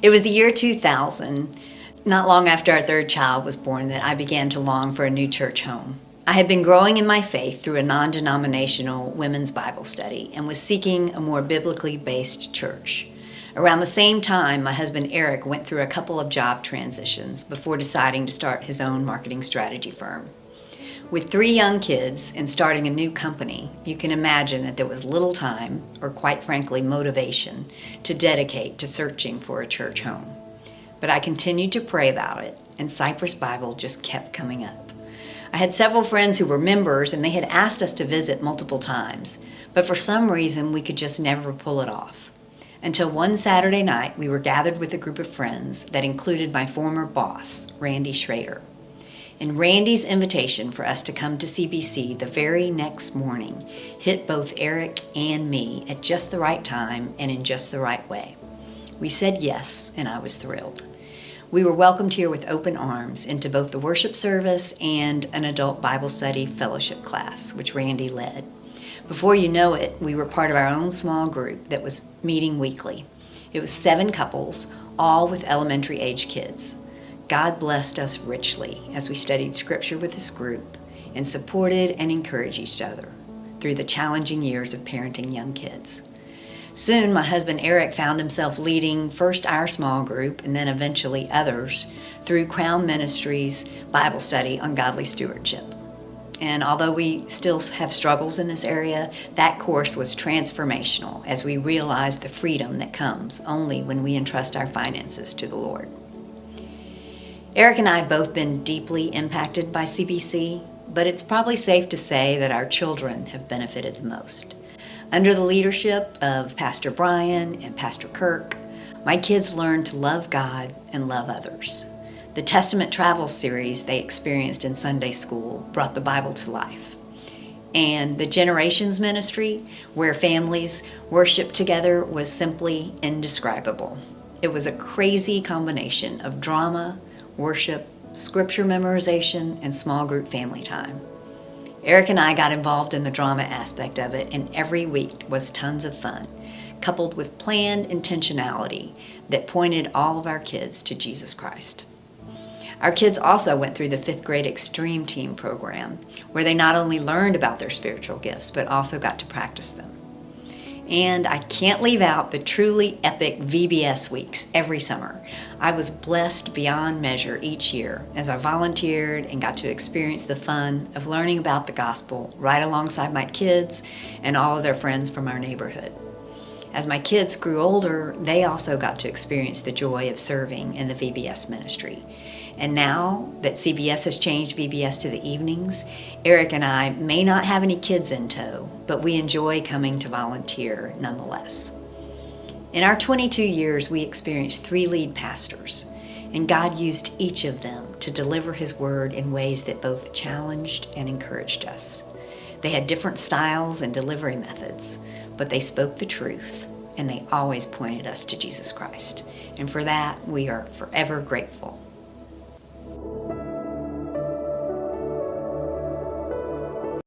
It was the year 2000, not long after our third child was born, that I began to long for a new church home. I had been growing in my faith through a non-denominational women's Bible study and was seeking a more biblically based church. Around the same time, my husband Eric went through a couple of job transitions before deciding to start his own marketing strategy firm. With 3 young kids and starting a new company, you can imagine that there was little time, or quite frankly motivation, to dedicate to searching for a church home. But I continued to pray about it, and Cypress Bible just kept coming up. I had several friends who were members, and they had asked us to visit multiple times, but for some reason we could just never pull it off. Until one Saturday night, we were gathered with a group of friends that included my former boss, Randy Schrader. And Randy's invitation for us to come to CBC the very next morning hit both Eric and me at just the right time and in just the right way. We said yes, and I was thrilled. We were welcomed here with open arms into both the worship service and an adult Bible study fellowship class, which Randy led. Before you know it, we were part of our own small group that was meeting weekly. It was 7 couples, all with elementary age kids. God blessed us richly as we studied Scripture with this group and supported and encouraged each other through the challenging years of parenting young kids. Soon, my husband Eric found himself leading first our small group and then eventually others through Crown Ministries' Bible study on godly stewardship. And although we still have struggles in this area, that course was transformational as we realized the freedom that comes only when we entrust our finances to the Lord. Eric and I have both been deeply impacted by CBC, but it's probably safe to say that our children have benefited the most. Under the leadership of Pastor Brian and Pastor Kirk, my kids learned to love God and love others. The Testament Travel series they experienced in Sunday school brought the Bible to life. And the Generations Ministry, where families worshiped together, was simply indescribable. It was a crazy combination of drama, worship, scripture memorization, and small group family time. Eric and I got involved in the drama aspect of it, and every week was tons of fun, coupled with planned intentionality that pointed all of our kids to Jesus Christ. Our kids also went through the 5th grade Extreme Team program, where they not only learned about their spiritual gifts, but also got to practice them. And I can't leave out the truly epic VBS weeks every summer. I was blessed beyond measure each year as I volunteered and got to experience the fun of learning about the gospel right alongside my kids and all of their friends from our neighborhood. As my kids grew older, they also got to experience the joy of serving in the VBS ministry. And now that CBS has changed VBS to the evenings, Eric and I may not have any kids in tow, but we enjoy coming to volunteer nonetheless. In our 22 years, we experienced 3 lead pastors, and God used each of them to deliver His word in ways that both challenged and encouraged us. They had different styles and delivery methods, but they spoke the truth, and they always pointed us to Jesus Christ. And for that, we are forever grateful.